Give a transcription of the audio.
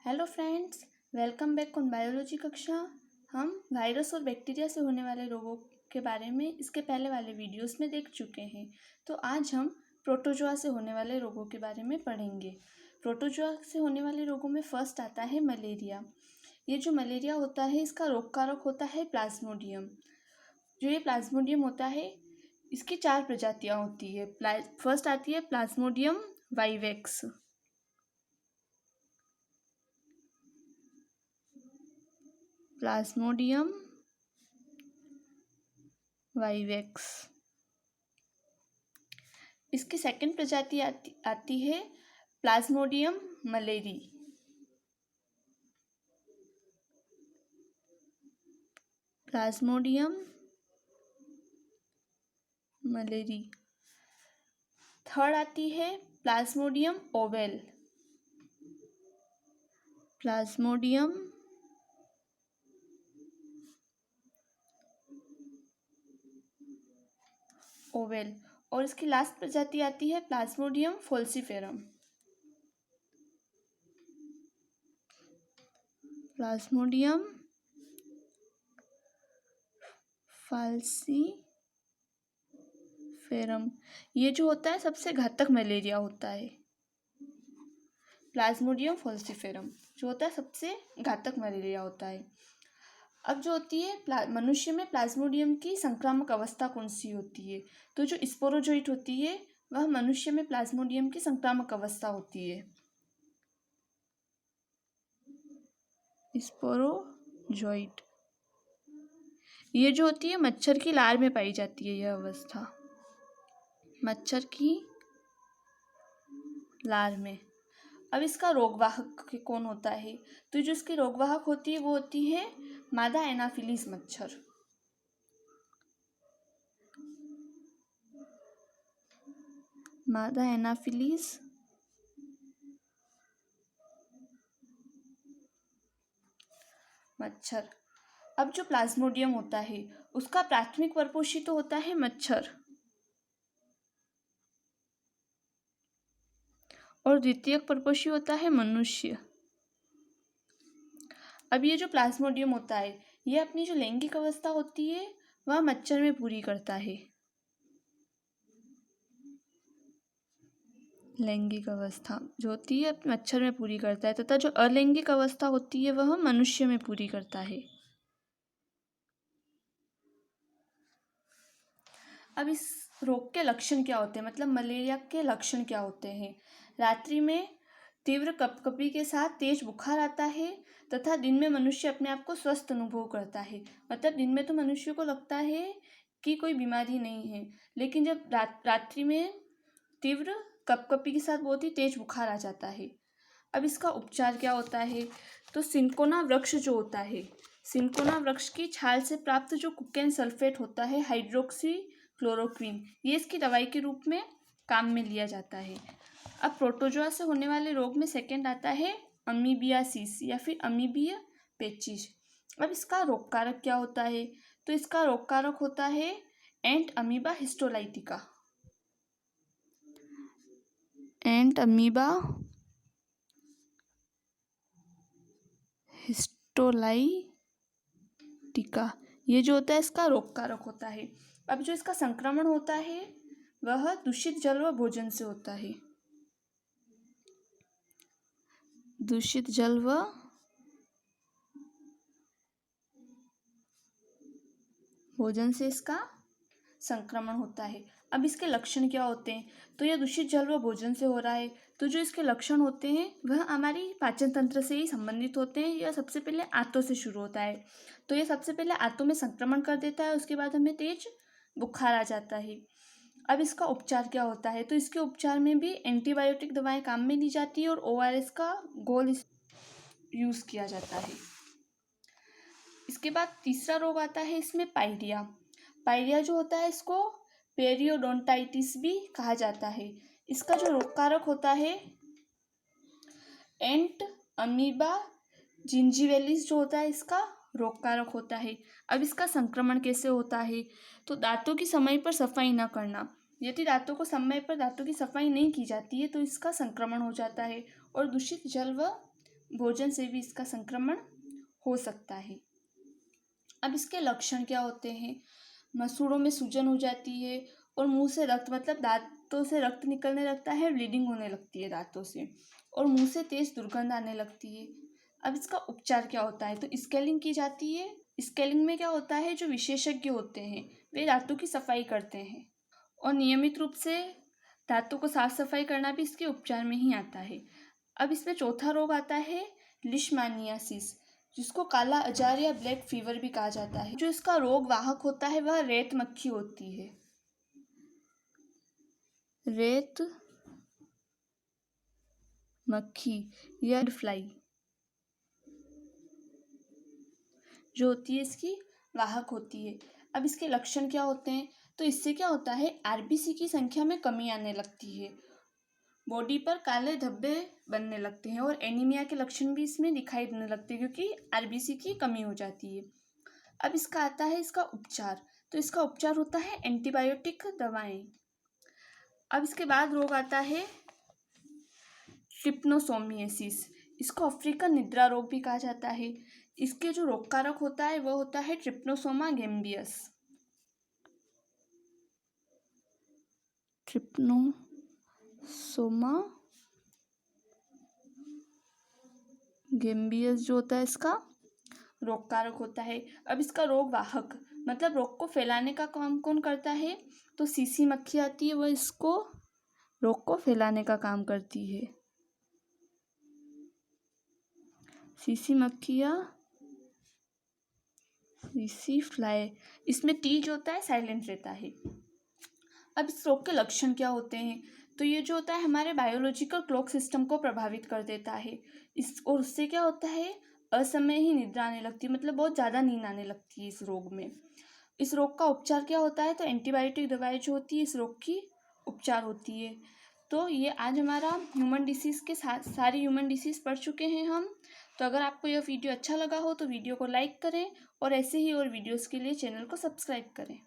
Hello friends, welcome back on biology कक्षा। हम virus और बैक्टीरिया से होने वाले रोगों के बारे में इसके पहले वाले वीडियोस में देख चुके हैं। तो आज हम प्रोटोजोआ से होने वाले रोगों के बारे में पढ़ेंगे। प्रोटोजोआ से होने वाले रोगों में फर्स्ट आता है मलेरिया। ये जो मलेरिया होता है इसका रोग कारक होता है प्लाज्मोडियम। जो ये प्लाज्मोडियम होता है इसकी 4 प्रजातियाँ होती है। फर्स्ट आती है प्लाज्मोडियम वाइवेक्स। Plasmodium vivax. इसकी सेकंड प्रजाति आती है Plasmodium malariae. Plasmodium malariae. Third आती है प्लाज्मोडियम ओवेल। Plasmodium oval. और इसकी लास्ट प्रजाति आती है प्लाज्मोडियम फोल्सीफेरम। Plasmodium falciparum. ये जो होता है सबसे घातक मलेरिया होता है। प्लाज्मोडियम फोल्सीफेरम जो होता है सबसे घातक मलेरिया होता है। अब जो होती है मनुष्य में प्लाज्मोडियम की संक्रामक अवस्था कौन सी होती है? तो जो स्पोरोजोइट होती है वह मनुष्य में प्लाज्मोडियम की संक्रामक अवस्था होती है। स्पोरोजोइट ये जो होती है मच्छर की लार में पाई जाती है। यह अवस्था मच्छर की लार में। अब इसका रोगवाहक कौन होता है? तो जो इसकी रोगवाहक होती है वो होती है मादा एनाफिलीज मच्छर। मादा एनाफिलीज मच्छर। अब जो प्लाज्मोडियम होता है उसका प्राथमिक परपोषी तो होता है मच्छर और द्वितीयक परपोषी होता है मनुष्य। अब ये जो प्लाज्मोडियम होता है यह अपनी जो लैंगिक अवस्था होती है वह मच्छर में पूरी करता है। लैंगिक अवस्था जो होती है मच्छर में पूरी करता है तथा जो अलैंगिक अवस्था होती है वह मनुष्य में पूरी करता है। अब इस रोग के लक्षण क्या होते हैं, मतलब मलेरिया के लक्षण क्या होते हैं? रात्रि में तीव्र कपकपी के साथ तेज बुखार आता है तथा दिन में मनुष्य अपने आप को स्वस्थ अनुभव करता है। मतलब दिन में तो मनुष्य को लगता है कि कोई बीमारी नहीं है, लेकिन जब रात्रि में तीव्र कपकपी के साथ बहुत ही तेज बुखार आ जाता है। अब इसका उपचार क्या होता है? तो सिंकोना वृक्ष जो होता है, सिंकोना वृक्ष की छाल से प्राप्त जो कुकेन सल्फेट होता है हाइड्रोक्सी क्लोरोक्वीन, ये इसकी दवाई के रूप में काम में लिया जाता है। अब प्रोटोजोआ से होने वाले रोग में सेकंड आता है अमीबियासिस या फिर अमीबिया पेचिश। अब इसका रोग कारक क्या होता है? तो इसका रोग कारक होता है एंट अमीबा हिस्टोलाइटिका। एंट अमीबा हिस्टोलाइटिका ये जो होता है इसका रोग कारक होता है। अब जो इसका संक्रमण होता है वह दूषित जल व भोजन से होता है। दूषित जल व भोजन से इसका संक्रमण होता है। अब इसके लक्षण क्या होते हैं? तो यह दूषित जल व भोजन से हो रहा है, तो जो इसके लक्षण होते हैं वह हमारी पाचन तंत्र से ही संबंधित होते हैं। यह सबसे पहले आंतों से शुरू होता है, तो यह सबसे पहले आंतों में संक्रमण कर देता है, उसके बाद हमें तेज बुखार आ जाता है। अब इसका उपचार क्या होता है? तो इसके उपचार में भी एंटीबायोटिक दवाएं काम में ली जाती है और ORS का घोल यूज़ किया जाता है। इसके बाद तीसरा रोग आता है इसमें पायरिया। पायरिया जो होता है इसको पेरियोडोंटाइटिस भी कहा जाता है। इसका जो रोग कारक होता है एंट अमीबा जिंजीवेलिस जो होता है इसका रोग कारक होता है। अब इसका संक्रमण कैसे होता है? तो दांतों की समय पर सफाई न करना। यदि दांतों की सफाई नहीं की जाती है तो इसका संक्रमण हो जाता है। और दूषित जल व भोजन से भी इसका संक्रमण हो सकता है। अब इसके लक्षण क्या होते हैं? मसूड़ों में सूजन हो जाती है और मुंह से रक्त मतलब दांतों से रक्त निकलने लगता है, ब्लीडिंग होने लगती है दांतों से, और मुंह से तेज दुर्गंध आने लगती है। अब इसका उपचार क्या होता है? तो स्केलिंग की जाती है। स्केलिंग में क्या होता है, जो विशेषज्ञ होते हैं वे दांतों की सफाई करते हैं, और नियमित रूप से दांतों को साफ सफाई करना भी इसके उपचार में ही आता है। अब इसमें चौथा रोग आता है लिशमानियासिस, जिसको काला अजार या ब्लैक फीवर भी कहा जाता है। जो इसका रोग वाहक होता है वह रेत मक्खी होती है। रेत मक्खी या फ्लाई जो होती है इसकी वाहक होती है। अब इसके लक्षण क्या होते हैं? तो इससे क्या होता है, आरबीसी की संख्या में कमी आने लगती है, बॉडी पर काले धब्बे बनने लगते हैं, और एनीमिया के लक्षण भी इसमें दिखाई देने लगते हैं क्योंकि आरबीसी की कमी हो जाती है। अब इसका आता है इसका उपचार। तो इसका उपचार होता है एंटीबायोटिक दवाएं। अब इसके बाद रोग आता है ट्रिप्नोसोमियासिस, इसको अफ्रीकन निद्रा रोग भी कहा जाता है। इसके जो रोग कारक होता है वह होता है ट्रिप्नोसोमा गैम्बियस। ट्रिप्नोसोमा गैम्बियस जो होता है इसका रोग कारक होता है। अब इसका रोग वाहक मतलब रोग को फैलाने का काम कौन करता है? तो सीसी मक्खी आती है, वह इसको रोग को फैलाने का काम करती है। सीसी मक्खी या सीसी फ्लाई, इसमें टी जो होता है साइलेंट रहता है। अब इस रोग के लक्षण क्या होते हैं? तो ये जो होता है हमारे बायोलॉजिकल क्लॉक सिस्टम को प्रभावित कर देता है, और उससे क्या होता है, असमय ही निद्रा आने लगती है, मतलब बहुत ज़्यादा नींद आने लगती है इस रोग में। इस रोग का उपचार क्या होता है? तो एंटीबायोटिक दवाई जो होती है इस रोग की उपचार होती है। तो ये आज हमारा ह्यूमन डिसीज़ के सारी ह्यूमन डिसीज़ पढ़ चुके हैं हम। तो अगर आपको यह वीडियो अच्छा लगा हो तो वीडियो को लाइक करें, और ऐसे ही और वीडियोज़ के लिए चैनल को सब्सक्राइब करें।